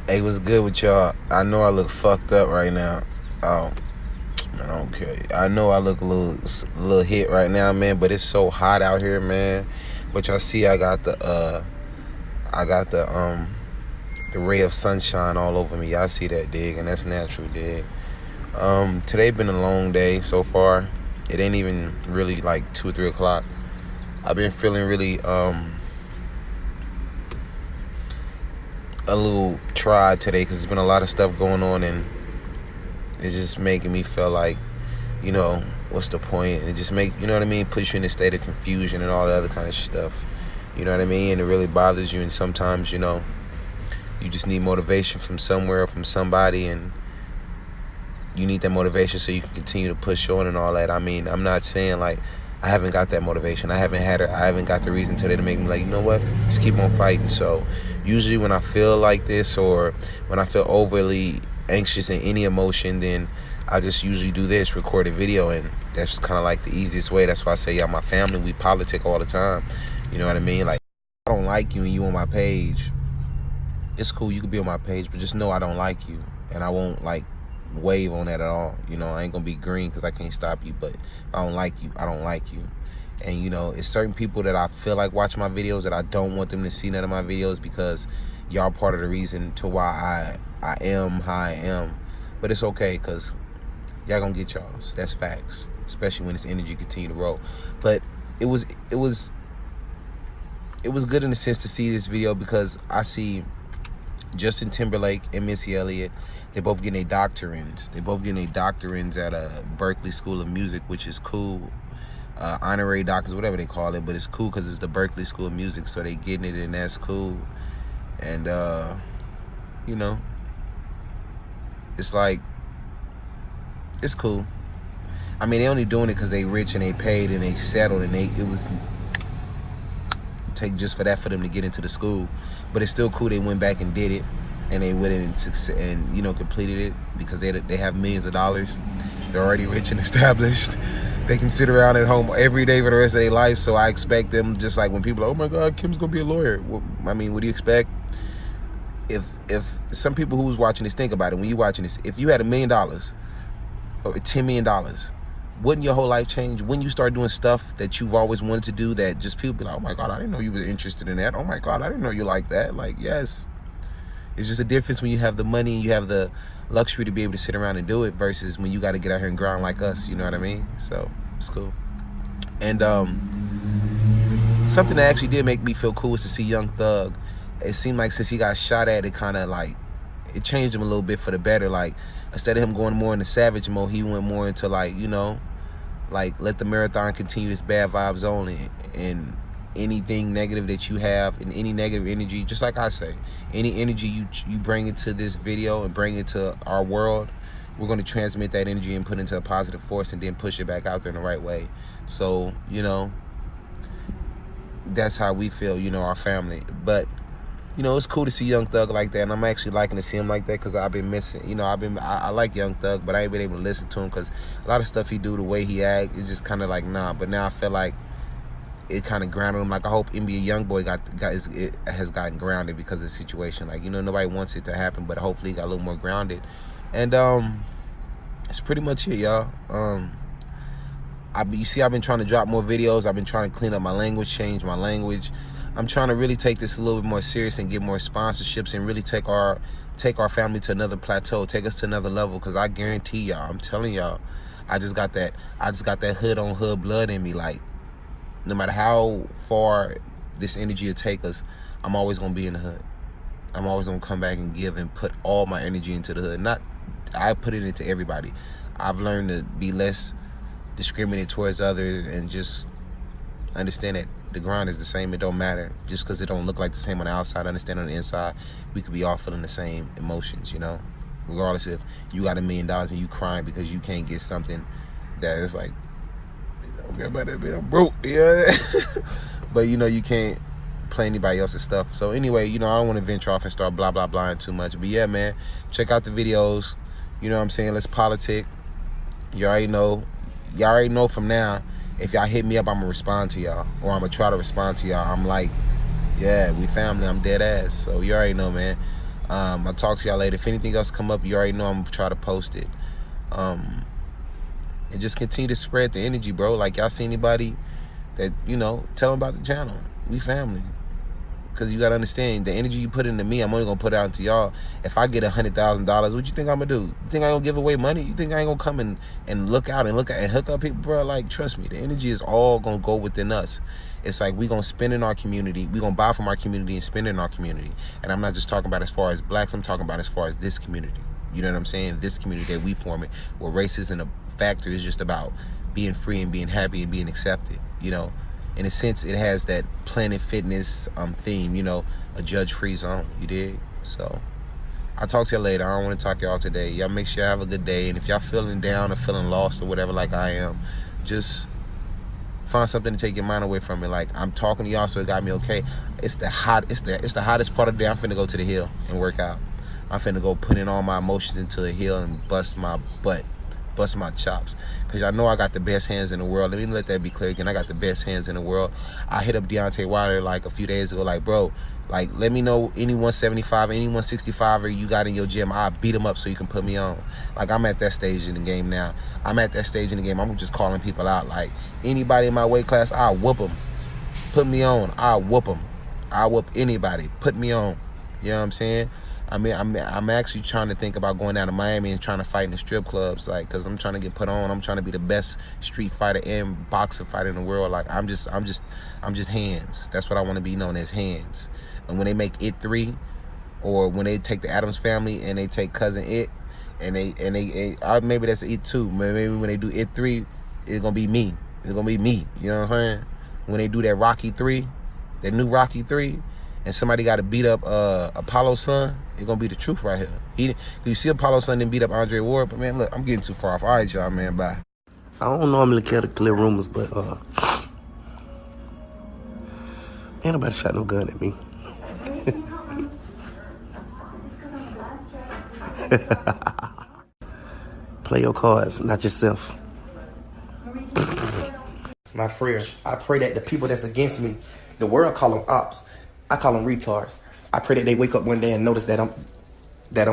Hey, what's good with y'all? I know I look fucked up right now. Oh, man, I don't care. I know I look a little hit right now, man. But it's so hot out here, man. But y'all see, I got the ray of sunshine all over me. Y'all see that, dig? And that's natural, dig. Today been a long day so far. It ain't even really like 2 or 3 o'clock. I've been feeling really a little tried today because there's been a lot of stuff going on, and it's just making me feel like, what's the point? And it just you know what I mean, puts you in a state of confusion and all the other kind of stuff. You know what I mean? And it really bothers you, and sometimes, you just need motivation from somewhere or from somebody, and you need that motivation so you can continue to push on and all that. I mean, I'm not saying like I haven't got that motivation. I haven't got the reason today to make me like, you know what? Let's keep on fighting. So usually when I feel like this, or when I feel overly anxious in any emotion, then I just usually do this, record a video, and that's just kind of like the easiest way. That's why I say, y'all, my family, we politic all the time. You know what I mean? Like, I don't like you and you on my page. It's cool, you could be on my page, but just know I don't like you, and I won't like wave on that at all. I ain't gonna be green because I can't stop you, but if I don't like you, I don't like you. And it's certain people that I feel like watch my videos that I don't want them to see none of my videos, because y'all part of the reason to why I am how I am. But it's okay, because y'all gonna get y'all's. That's facts, especially when this energy continue to roll. But it was good in a sense to see this video, because I see Justin Timberlake and Missy Elliot. They both getting their doctorines. They both getting their doctorines at a Burkley School of Music, which is cool. Honorary doctors, whatever they call it, but it's cool because it's the Burkley School of Music, so they getting it, and that's cool. And it's like, it's cool. I mean, they only doing it because they rich and they paid and they settled, and it was take just for that for them to get into the school. But it's still cool they went back and did it, and they went in and completed it, because they have millions of dollars. They're already rich and established. They can sit around at home every day for the rest of their life. So I expect them, just like when people are, oh my God, Kim's gonna be a lawyer. Well, I mean, what do you expect? If some people who's watching this, think about it. When you watching this, if you had $1 million or $10 million, wouldn't your whole life change when you start doing stuff that you've always wanted to do, that just people be like, oh my God, I didn't know you were interested in that. Oh my God, I didn't know you like that. Like, yes. It's just a difference when you have the money and you have the luxury to be able to sit around and do it, versus when you got to get out here and grind like us. You know what I mean? So it's cool. And something that actually did make me feel cool was to see Young Thug. It seemed like since he got shot at, it kind of like, it changed him a little bit for the better. Like, instead of him going more into savage mode, he went more into like, like, let the marathon continue, this bad vibes only. And anything negative that you have, and any negative energy, just like I say, any energy you bring into this video and bring it to our world, we're going to transmit that energy and put into a positive force, and then push it back out there in the right way. So that's how we feel, our family. But it's cool to see Young Thug like that, and I'm actually liking to see him like that, because I've been missing, I like Young Thug, but I ain't been able to listen to him, because a lot of stuff he do, the way he act, it's just kind of like, nah. But now I feel like it kind of grounded him. Like, I hope NBA YoungBoy has gotten grounded because of the situation. Like, nobody wants it to happen, but hopefully he got a little more grounded. And that's pretty much it, y'all. You see, I've been trying to drop more videos. I've been trying to clean up my language, change my language. I'm trying to really take this a little bit more serious and get more sponsorships, and really take our family to another plateau, take us to another level. Because I guarantee y'all, I'm telling y'all, I just got that hood on hood blood in me. Like, no matter how far this energy will take us, I'm always gonna be in the hood. I'm always gonna come back and give and put all my energy into the hood. I put it into everybody. I've learned to be less discriminate towards others, and just understand that the grind is the same. It don't matter. Just because it don't look like the same on the outside, understand on the inside, we could be all feeling the same emotions, regardless if you got $1 million and you crying because you can't get something that is like, okay, about that bit, I'm broke, yeah. But you can't play anybody else's stuff. So anyway, I don't want to venture off and start blah blah blahing too much. But yeah, man, check out the videos. You know what I'm saying? Let's politic. You already know. Y'all already know from now. If y'all hit me up, I'm gonna respond to y'all, or I'm gonna try to respond to y'all. I'm like, yeah, we family. I'm dead ass. So you already know, man. I'll talk to y'all later. If anything else come up, you already know I'm gonna try to post it. And just continue to spread the energy, bro. Like, y'all see anybody that, tell them about the channel. We family. Because you got to understand, the energy you put into me, I'm only going to put out into y'all. If I get $100,000, what you think I'm going to do? You think I ain't going to give away money? You think I ain't going to come and look out and hook up people, bro? Like, trust me, the energy is all going to go within us. It's like we going to spend in our community. We going to buy from our community and spend in our community. And I'm not just talking about as far as blacks. I'm talking about as far as this community. You know what I'm saying? This community that we form it, where race isn't a factor. It's just about being free and being happy and being accepted, In a sense, it has that Planet Fitness theme, a judge-free zone, you dig? So, I'll talk to y'all later. I don't want to talk to y'all today. Y'all make sure y'all have a good day. And if y'all feeling down or feeling lost or whatever like I am, just find something to take your mind away from it. Like, I'm talking to y'all, so it got me okay. It's the hottest part of the day. I'm finna go to the hill and work out. I'm finna go put in all my emotions into the hill and bust my butt. Bust my chops, because I know I got the best hands in the world. Let me let that be clear again. I got the best hands in the world. I hit up Deontay Wilder like a few days ago, like, bro, like, let me know any 175, any 165 you got in your gym. I'll beat them up so you can put me on. Like, I'm at that stage in the game now. I'm just calling people out. Like, anybody in my weight class, I'll whoop them. Put me on. I'll whoop them. I'll whoop anybody. Put me on. You know what I'm saying? I mean, I'm actually trying to think about going down to Miami and trying to fight in the strip clubs, like, because I'm trying to get put on. I'm trying to be the best street fighter and boxer fighter in the world. Like, I'm just hands. That's what I want to be known as, hands. And when they make It 3, or when they take the Addams Family and they take Cousin It, and maybe that's It 2. Maybe when they do It 3, it's gonna be me. It's gonna be me. You know what I'm saying? When they do that Rocky 3, that new Rocky 3. And somebody got to beat up Apollo's son, it's going to be the truth right here. You see Apollo's son didn't beat up Andre Ward, but, man, look, I'm getting too far off. All right, y'all, man, bye. I don't normally care to clear rumors, but ain't nobody shot no gun at me. Play your cards, not yourself. My prayers, I pray that the people that's against me, the world call them ops, I call them retards. I pray that they wake up one day and notice that I'm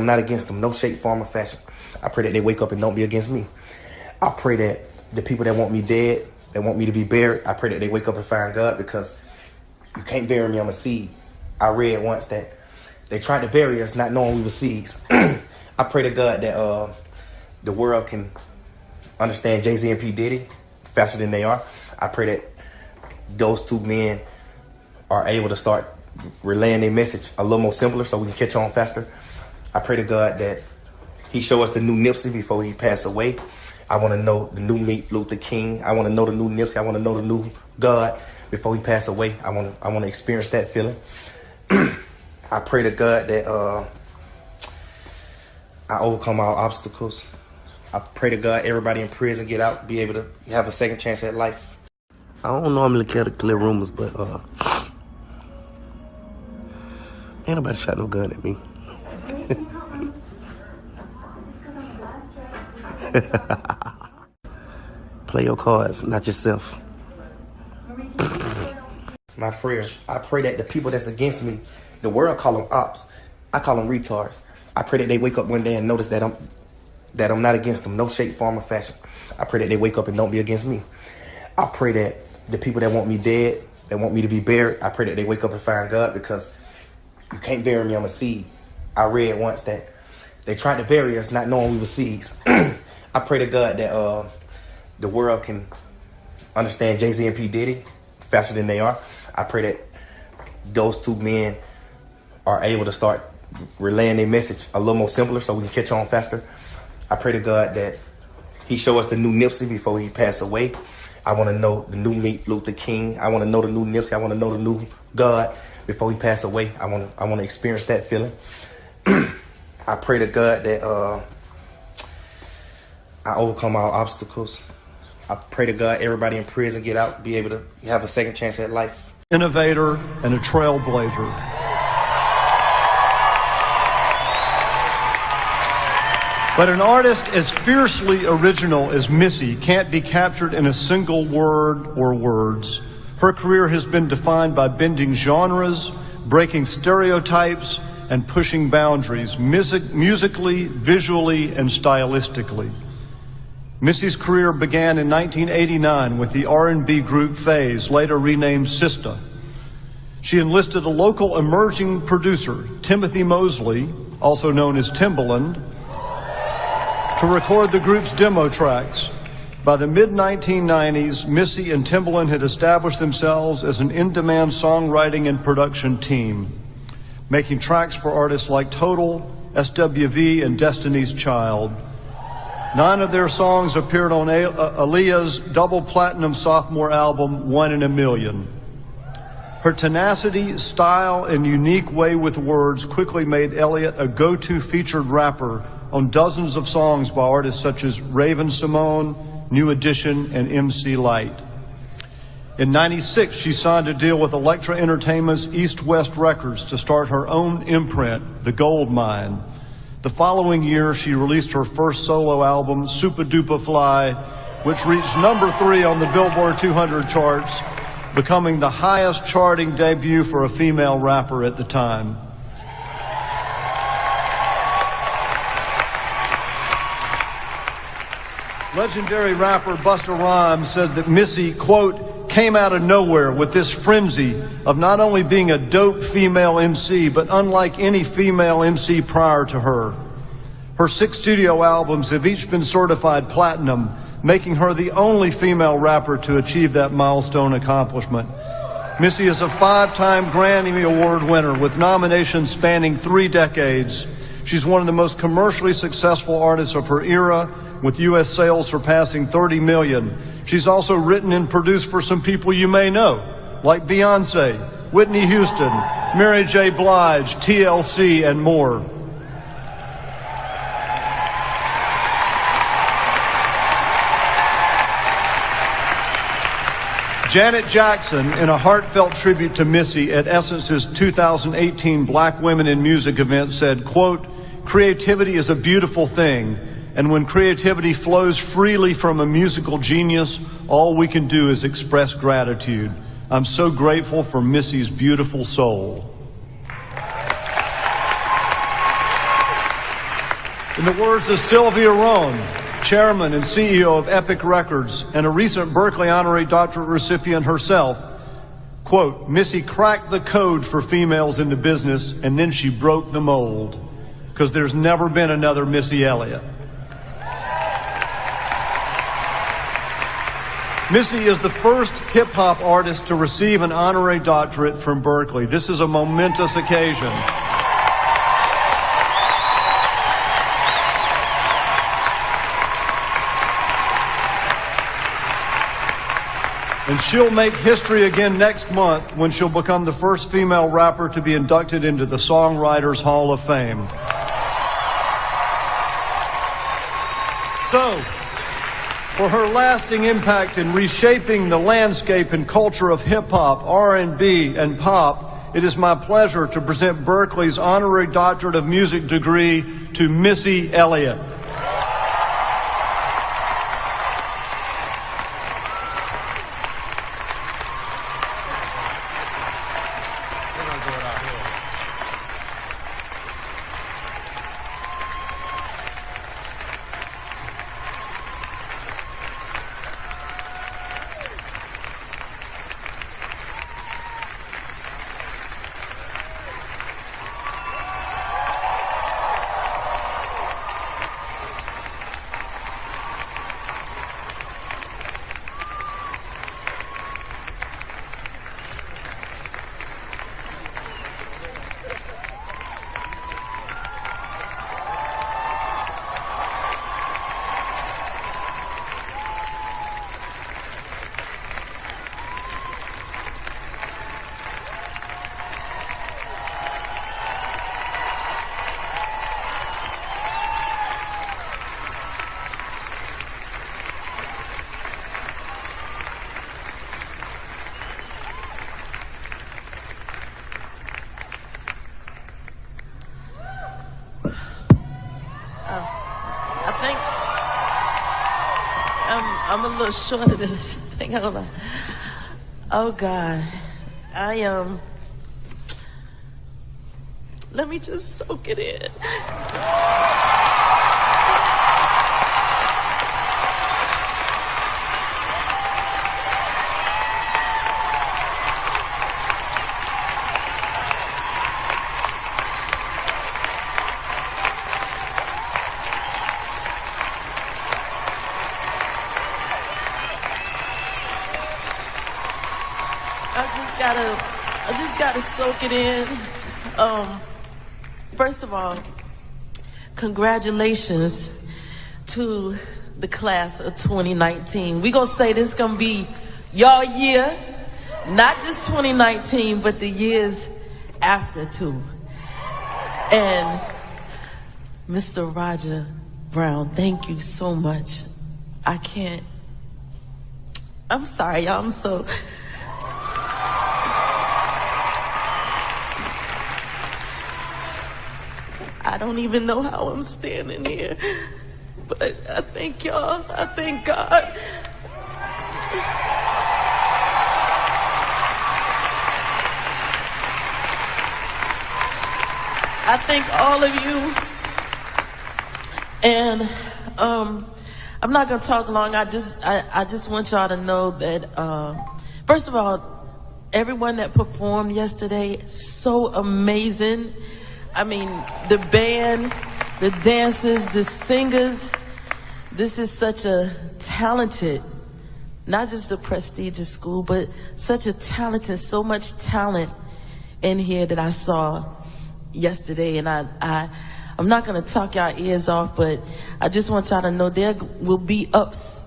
not against them, no shape, form, or fashion. I pray that they wake up and don't be against me. I pray that the people that want me dead, that want me to be buried, I pray that they wake up and find God, because you can't bury me, I'm a seed. I read once that they tried to bury us not knowing we were seeds. I pray to God that the world can understand Jay-Z and P. Diddy faster than they are. I pray that those two men are able to start relaying their message a little more simpler so we can catch on faster. I pray to God that he show us the new Nipsey before he pass away. I want to know the new Luther King. I want to know the new Nipsey. I want to know the new God before he pass away. I want to experience that feeling. I pray to God that I overcome all obstacles. I pray to God everybody in prison get out, be able to have a second chance at life. I don't normally care to clear rumors, but ain't nobody shot no gun at me. Play your cards, not yourself. My prayers, I pray that the people that's against me, the world call them ops, I call them retards. I pray that they wake up one day and notice that I'm not against them, no shape, form, or fashion. I pray that they wake up and don't be against me. I pray that the people that want me dead, that want me to be buried, I pray that they wake up and find God, because you can't bury me, I'm a seed. I read once that they tried to bury us not knowing we were seeds. I pray to God that the world can understand Jay-Z and P. Diddy faster than they are. I pray that those two men are able to start relaying their message a little more simpler so we can catch on faster. I pray to God that he show us the new Nipsey before he pass away. I want to know the new Luther King. I want to know the new Nipsey. I want to know the new God before he pass away. I want to experience that feeling. I pray to God that I overcome all obstacles. I pray to God everybody in prison get out, be able to have a second chance at life. Innovator and a trailblazer. But an artist as fiercely original as Missy can't be captured in a single word or words. Her career has been defined by bending genres, breaking stereotypes, and pushing boundaries musically, visually, and stylistically. Missy's career began in 1989 with the R&B group Phase, later renamed Sista. She enlisted a local emerging producer, Timothy Mosley, also known as Timberland, to record the group's demo tracks. By the mid-1990s, Missy and Timberland had established themselves as an in-demand songwriting and production team, making tracks for artists like Total, SWV, and Destiny's Child. 9 of their songs appeared on Aaliyah's double platinum sophomore album, 1 in a Million. Her tenacity, style, and unique way with words quickly made Elliot a go-to featured rapper on dozens of songs by artists such as Raven Simone, New Edition, and MC Light. In '96, she signed a deal with Elektra Entertainment's East West Records to start her own imprint, The Gold Mine. The following year, she released her first solo album, Super Duper Fly, which reached number 3 on the Billboard 200 charts, becoming the highest charting debut for a female rapper at the time. Legendary rapper Busta Rhymes said that Missy, quote, came out of nowhere with this frenzy of not only being a dope female MC, but unlike any female MC prior to her. Her 6 studio albums have each been certified platinum, making her the only female rapper to achieve that milestone accomplishment. Missy is a 5-time Grammy Award winner with nominations spanning 3 decades. She's one of the most commercially successful artists of her era, with U.S. sales surpassing 30 million. She's also written and produced for some people you may know, like Beyonce, Whitney Houston, Mary J. Blige, TLC, and more. Janet Jackson, in a heartfelt tribute to Missy at Essence's 2018 Black Women in Music event, said, quote, creativity is a beautiful thing, and when creativity flows freely from a musical genius, all we can do is express gratitude. I'm so grateful for Missy's beautiful soul. In the words of Sylvia Rhone, chairman and CEO of Epic Records and a recent Berkeley honorary doctorate recipient herself, quote, Missy cracked the code for females in the business, and then she broke the mold, because there's never been another Missy Elliott. Missy is the first hip-hop artist to receive an honorary doctorate from Berkeley. This is a momentous occasion. And she'll make history again next month when she'll become the first female rapper to be inducted into the Songwriters Hall of Fame. So, for her lasting impact in reshaping the landscape and culture of hip-hop, R&B, and pop, it is my pleasure to present Berkeley's honorary doctorate of music degree to Missy Elliott. I'm a little short of this thing. Oh God, let Let me just soak it in. I just gotta soak it in. First of all, congratulations to the class of 2019. We gonna say this gonna be your year, not just 2019, but the years after too. And Mr. Roger Brown, thank you so much. I'm sorry, y'all, I'm so... I don't even know how I'm standing here, but I thank y'all. I thank God. I thank all of you. And I'm not gonna talk long. I just want y'all to know that first of all, everyone that performed yesterday, so amazing. I mean, the band, the dancers, the singers. This is such a talented, not just a prestigious school, but such a talented, so much talent in here that I saw yesterday. And I'm not going to talk y'all ears off, but I just want y'all to know there will be ups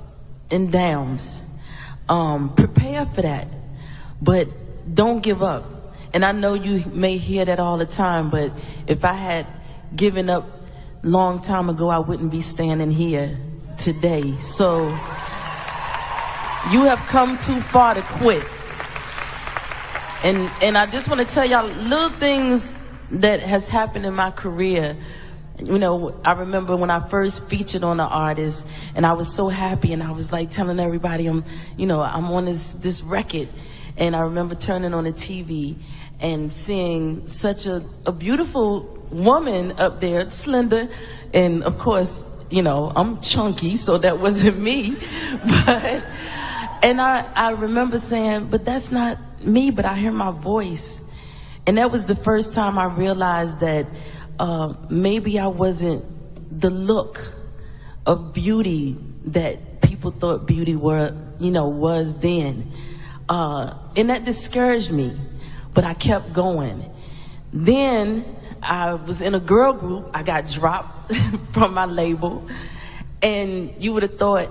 and downs. Prepare for that, but don't give up. And I know you may hear that all the time, but if I had given up long time ago, I wouldn't be standing here today. So you have come too far to quit. And I just want to tell y'all little things that has happened in my career. You know, I remember when I first featured on The Artist, and I was so happy, and I was like telling everybody I'm on this record. And I remember turning on the TV and seeing such a beautiful woman up there, slender, and of course, I'm chunky, so that wasn't me. And I remember saying, but that's not me, but I hear my voice. And that was the first time I realized that maybe I wasn't the look of beauty that people thought beauty was then. And that discouraged me, but I kept going. Then I was in a girl group. I got dropped from my label, and you would have thought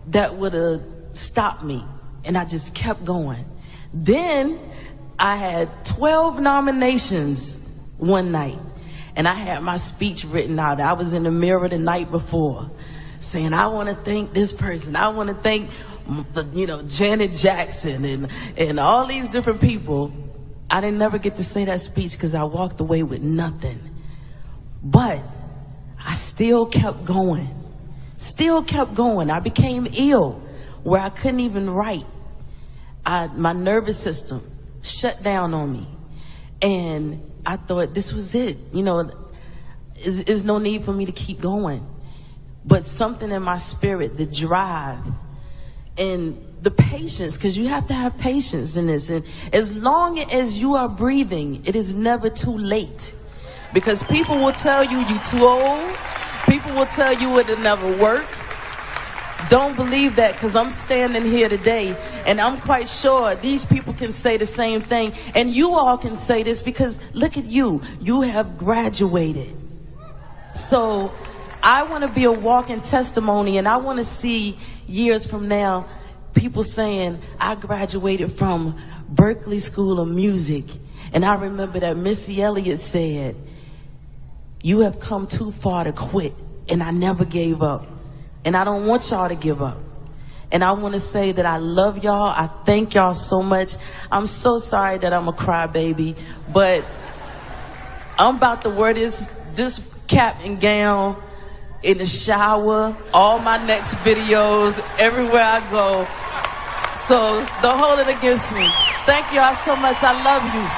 that would have stopped me, and I just kept going. Then I had 12 nominations one night, and I had my speech written out. I was in the mirror the night before saying, I want to thank this person. I want to thank Janet Jackson and all these different people. I didn't never get to say that speech because I walked away with nothing. But I still kept going. I became ill where I couldn't even write. My nervous system shut down on me. And I thought this was it. There's no need for me to keep going. But something in my spirit, the drive, and the patience, because you have to have patience in this. And as long as you are breathing, it is never too late. Because people will tell you you're too old. People will tell you it'll never work. Don't believe that, because I'm standing here today, and I'm quite sure these people can say the same thing. And you all can say this, because look at you. You have graduated. So I want to be a walking testimony, and I want to see years from now people saying, I graduated from Burkley School of Music. And I remember that Missy Elliot said, you have come too far to quit. And I never gave up. And I don't want y'all to give up. And I want to say that I love y'all. I thank y'all so much. I'm so sorry that I'm a crybaby, but I'm about to wear this cap and gown in the shower, all my next videos, everywhere I go. So don't hold it against me. Thank y'all so much. I love you.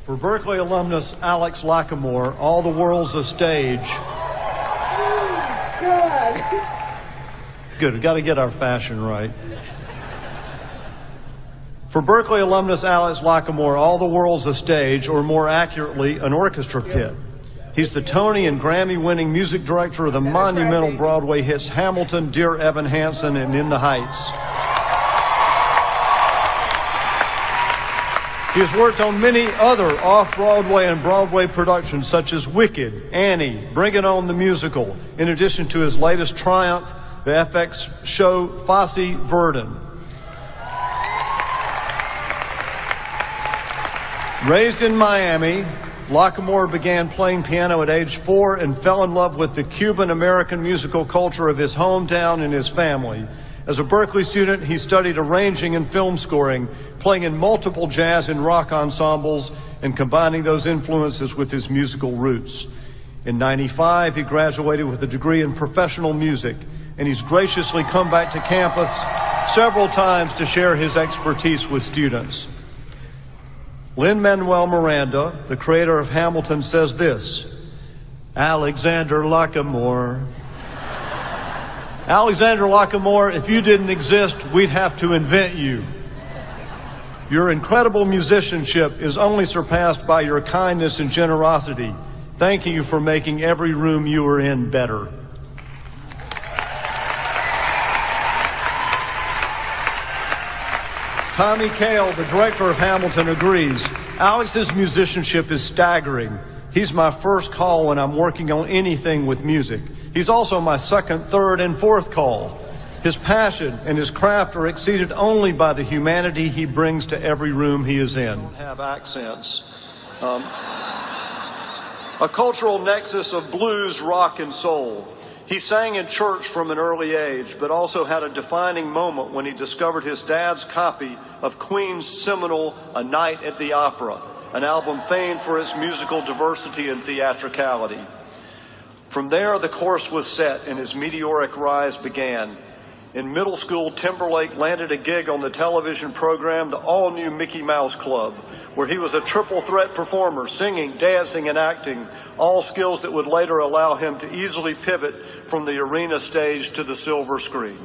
For Berkeley alumnus Alex Lackamore, All the World's a Stage. Good, we've got to get our fashion right. For Berkeley alumnus Alex Lackamore, All the World's a Stage, or more accurately, an orchestra pit. He's the Tony and Grammy-winning music director of the monumental Broadway hits Hamilton, Dear Evan Hansen, and In the Heights. He has worked on many other off-Broadway and Broadway productions such as Wicked, Annie, Bring It On the Musical, in addition to his latest triumph, the FX show Fosse Verdon. Raised in Miami, Lackamore began playing piano at age 4 and fell in love with the Cuban-American musical culture of his hometown and his family. As a Burkley student, he studied arranging and film scoring, playing in multiple jazz and rock ensembles and combining those influences with his musical roots. In '95, he graduated with a degree in professional music, and he's graciously come back to campus several times to share his expertise with students. Lin-Manuel Miranda, the creator of Hamilton, says this: Alexander Lackamore. Alexander Lackamore, if you didn't exist, we'd have to invent you. Your incredible musicianship is only surpassed by your kindness and generosity. Thank you for making every room you were in better. Tommy Kail, the director of Hamilton, agrees. Alex's musicianship is staggering. He's my first call when I'm working on anything with music. He's also my second, third, and fourth call. His passion and his craft are exceeded only by the humanity he brings to every room he is in. Have accents. A cultural nexus of blues, rock, and soul. He sang in church from an early age, but also had a defining moment when he discovered his dad's copy of Queen's seminal A Night at the Opera, an album famed for its musical diversity and theatricality. From there, the course was set and his meteoric rise began. In middle school, Timberlake landed a gig on the television program, the all-new Mickey Mouse Club, where he was a triple threat performer, singing, dancing, and acting, all skills that would later allow him to easily pivot from the arena stage to the silver screen.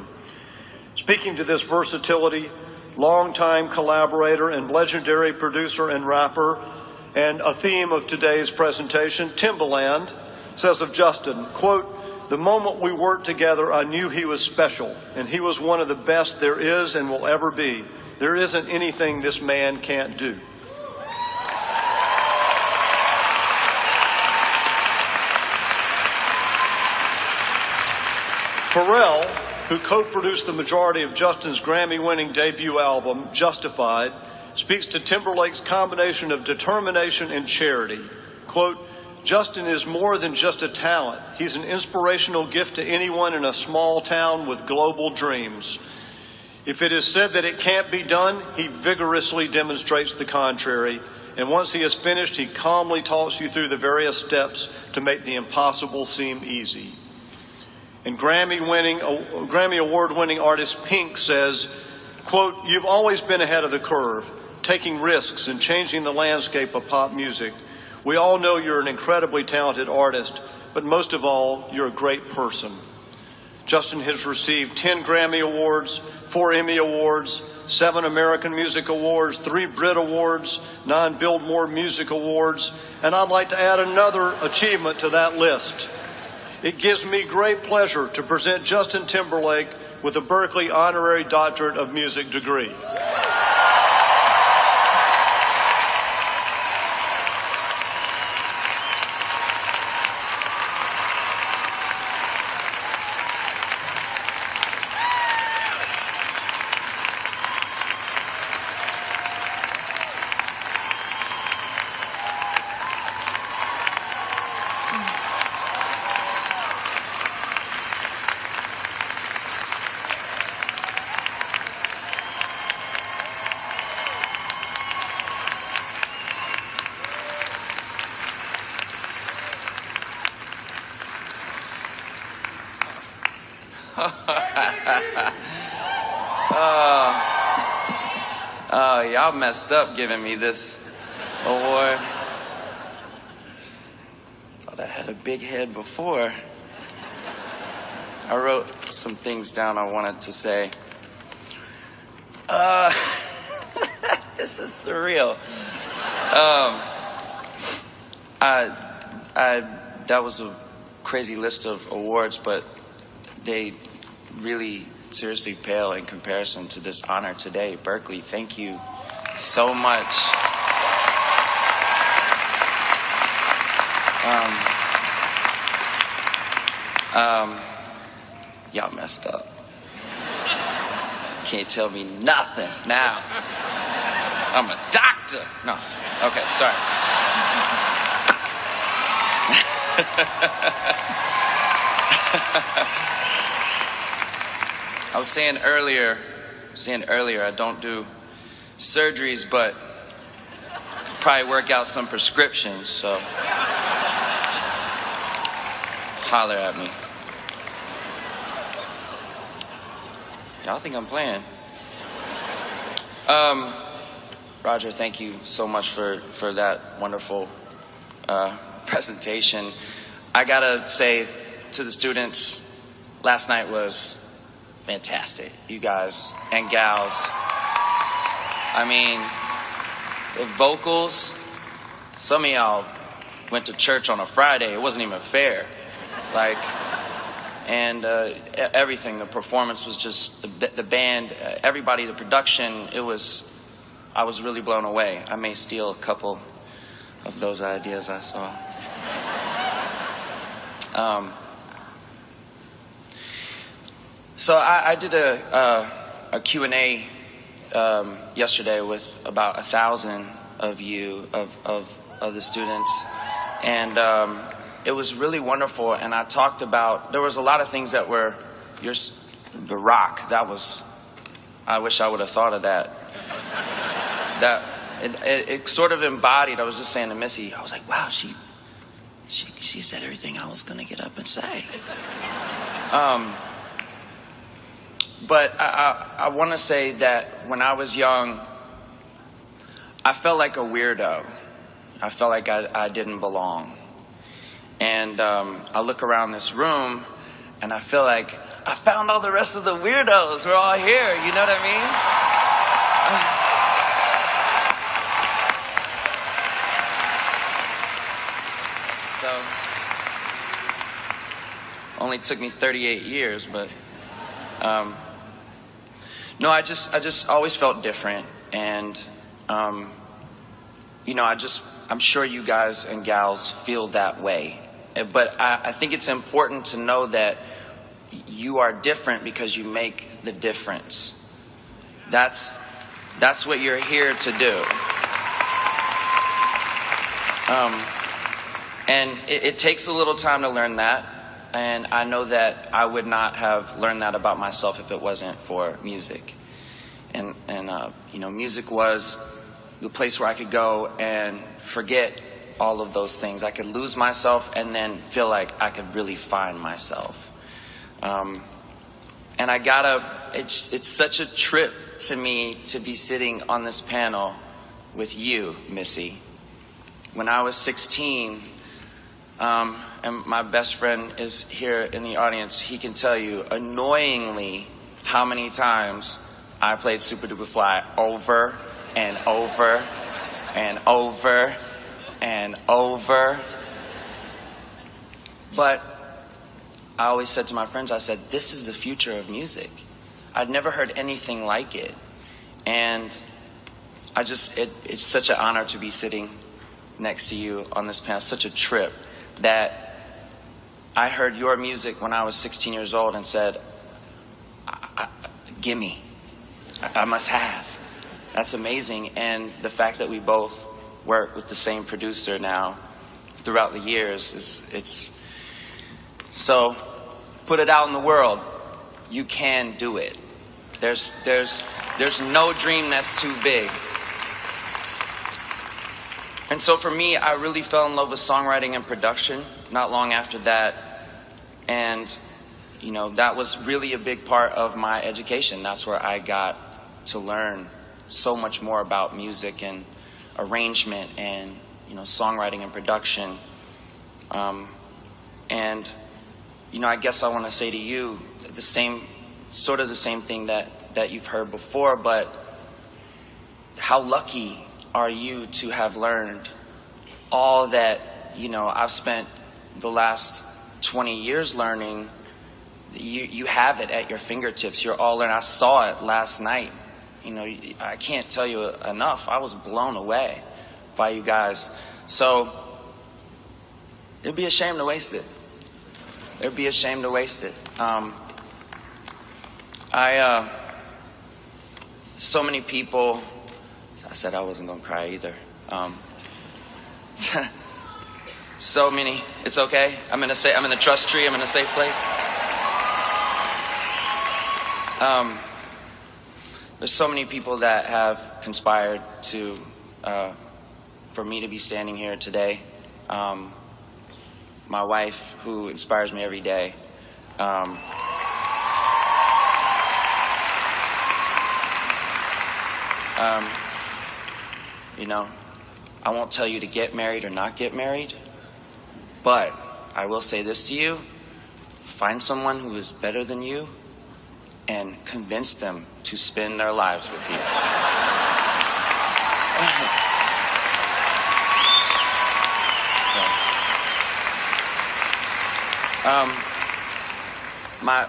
Speaking to this versatility, longtime collaborator and legendary producer and rapper, and a theme of today's presentation, Timberland, says of Justin, quote, "The moment we worked together, I knew he was special, and he was one of the best there is and will ever be. There isn't anything this man can't do." Pharrell, who co-produced the majority of Justin's Grammy-winning debut album, Justified, speaks to Timberlake's combination of determination and charity. Quote, "Justin is more than just a talent. He's an inspirational gift to anyone in a small town with global dreams. If it is said that it can't be done, he vigorously demonstrates the contrary. And once he is finished, he calmly talks you through the various steps to make the impossible seem easy." And Grammy award-winning artist Pink says, quote, "You've always been ahead of the curve, taking risks and changing the landscape of pop music. We all know you're an incredibly talented artist, but most of all, you're a great person." Justin has received 10 Grammy Awards, 4 Emmy Awards, 7 American Music Awards, 3 Brit Awards, 9 Billboard Music Awards, and I'd like to add another achievement to that list. It gives me great pleasure to present Justin Timberlake with a Berkeley Honorary Doctorate of Music degree. Y'all messed up giving me this award. Thought I had a big head before. I wrote some things down I wanted to say. This is surreal. That was a crazy list of awards, but they really seriously pale in comparison to this honor today. Burkley, thank you so much. Y'all messed up. Can't tell me nothing now. I'm a doctor. No. Okay, sorry. I was saying earlier, I don't do surgeries, but could probably work out some prescriptions, so holler at me. Y'all think I'm playing? Roger, thank you so much for that wonderful presentation. I gotta say to the students, last night was fantastic. You guys and gals. I mean, the vocals, some of y'all went to church on a Friday. It wasn't even fair. Like, and everything, the performance was just, the band, everybody, the production, I was really blown away. I may steal a couple of those ideas I saw. So I did a Q&A yesterday with about 1,000 of you, of the students, and it was really wonderful. And I talked about, there was a lot of things that were, the rock, that was, I wish I would have thought of that. It sort of embodied, I was just saying to Missy, I was like, wow, she said everything I was going to get up and say. But I want to say that when I was young, I felt like a weirdo. I felt like I didn't belong. And I look around this room, and I feel like I found all the rest of the weirdos. We're all here, you know what I mean? So, only took me 38 years, but no, I just always felt different, and you know, I'm sure you guys and gals feel that way. But I think it's important to know that you are different because you make the difference. That's what you're here to do. And it takes a little time to learn that. And I know that I would not have learned that about myself if it wasn't for music. And you know, music was the place where I could go and forget all of those things. I could lose myself and then feel like I could really find myself. And it's such a trip to me to be sitting on this panel with you, Missy. When I was 16, and my best friend is here in the audience, he can tell you annoyingly how many times I played Super Duper Fly over and over and over and over. But I always said to my friends, I said, this is the future of music. I'd never heard anything like it. And it's such an honor to be sitting next to you on this panel, such a trip, that I heard your music when I was 16 years old and said, gimme, I must have. That's amazing. And the fact that we both work with the same producer now throughout the years it's so put it out in the world. You can do it. There's no dream that's too big. And so for me, I really fell in love with songwriting and production not long after that. And, you know, that was really a big part of my education. That's where I got to learn so much more about music and arrangement and, songwriting and production. And, I guess I want to say to you the same thing that you've heard before, but how lucky are you to have learned all that, I've spent the last 20 years learning. You have it at your fingertips. You're all learning. I saw it last night. I can't tell you enough. I was blown away by you guys. So it'd be a shame to waste it. It'd be a shame to waste it. So many people. I said I wasn't gonna cry either. So many. It's okay. I'm in the trust tree. I'm in a safe place. There's so many people that have conspired for me to be standing here today. My wife, who inspires me every day. I won't tell you to get married or not get married, but I will say this to you: find someone who is better than you and convince them to spend their lives with you.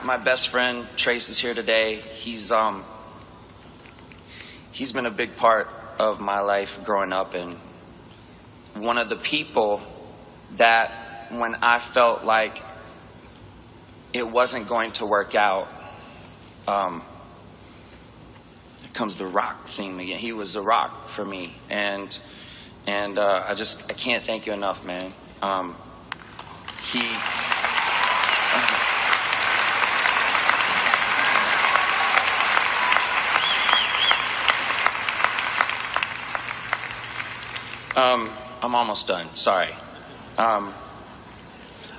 My best friend Trace is here today. He's been a big part of my life growing up, and one of the people that when I felt like it wasn't going to work out, here comes the rock theme again. He was the rock for me, and I can't thank you enough, man. I'm almost done. Sorry.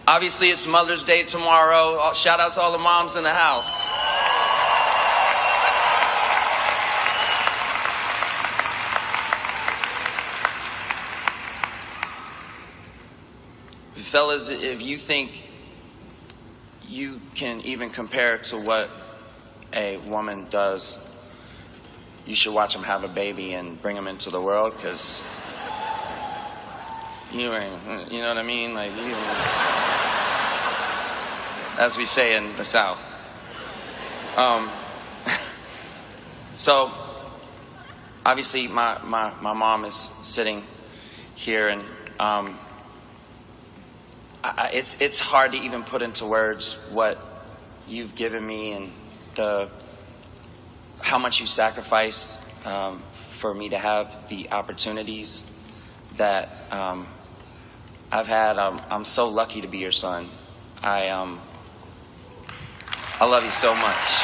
Obviously, it's Mother's Day tomorrow. Shout out to all the moms in the house. Fellas, if you think you can even compare to what a woman does, you should watch them have a baby and bring them into the world, because you know what I mean? Like, as we say in the South. So, obviously, my mom is sitting here, and it's hard to even put into words what you've given me and how much you sacrificed for me to have the opportunities that I've had. I'm so lucky to be your son. I love you so much.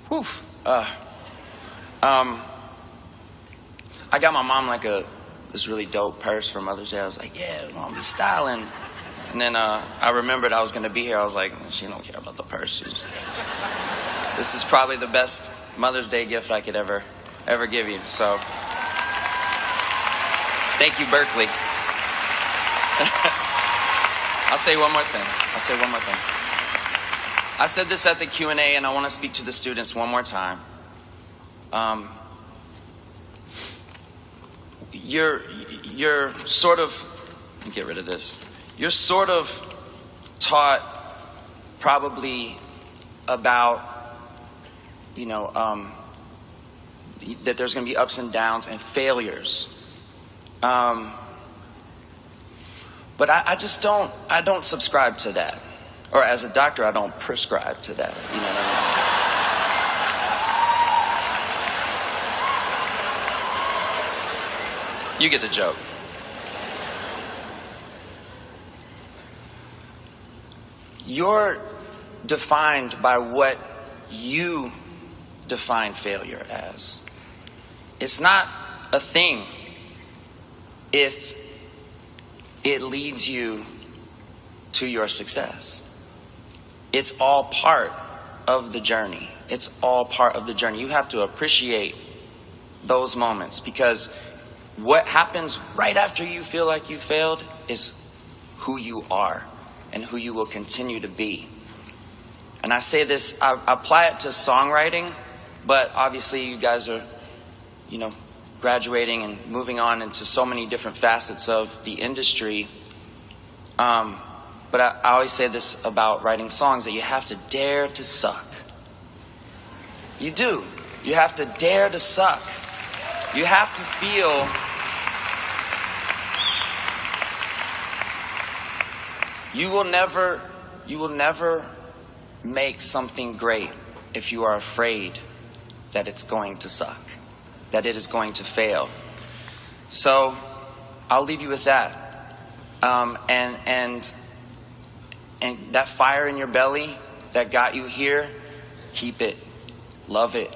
Whew. I got my mom like this really dope purse for Mother's Day. I was like, yeah, Mom, be styling. And then I remembered I was going to be here. I was like, she don't care about the purse. This is probably the best Mother's Day gift I could ever give you. So, thank you, Burkley. I'll say one more thing. I said this at the Q&A, and I want to speak to the students one more time. You're sort of, let me get rid of this. You're sort of taught probably about, that there's going to be ups and downs and failures. But I don't subscribe to that. Or as a doctor, I don't prescribe to that. You know what I mean? You get the joke. You're defined by what you define failure as. It's not a thing. if it leads you to your success. It's all part of the journey. It's all part of the journey. You have to appreciate those moments, because what happens right after you feel like you failed is who you are and who you will continue to be. And I say this, I apply it to songwriting, but obviously you guys are, graduating and moving on into so many different facets of the industry. But I always say this about writing songs, that you have to dare to suck. You do. You have to dare to suck. You have to feel you will never make something great if you are afraid that it's going to suck, that it is going to fail. So I'll leave you with that. And that fire in your belly that got you here, keep it. Love it.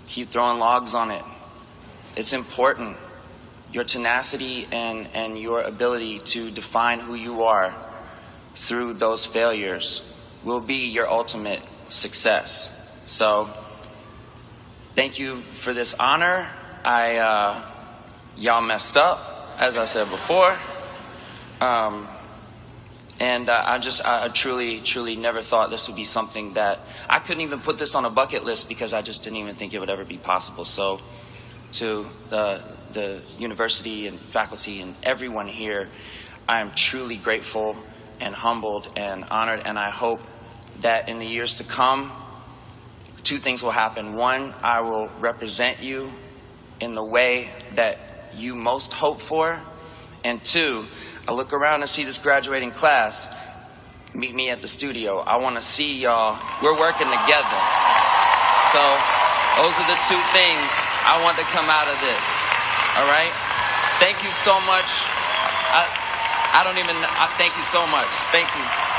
Keep throwing logs on it. It's important. Your tenacity and your ability to define who you are through those failures will be your ultimate success. So, thank you for this honor. Y'all messed up, as I said before. I truly never thought this would be something that I couldn't even put this on a bucket list, because I just didn't even think it would ever be possible. So to the university and faculty and everyone here, I am truly grateful and humbled and honored. And I hope that in the years to come, two things will happen. One, I will represent you in the way that you most hope for. And two, I look around and see this graduating class. Meet me at the studio. I want to see y'all. We're working together. So those are the two things I want to come out of this. All right? Thank you so much. I thank you so much. Thank you.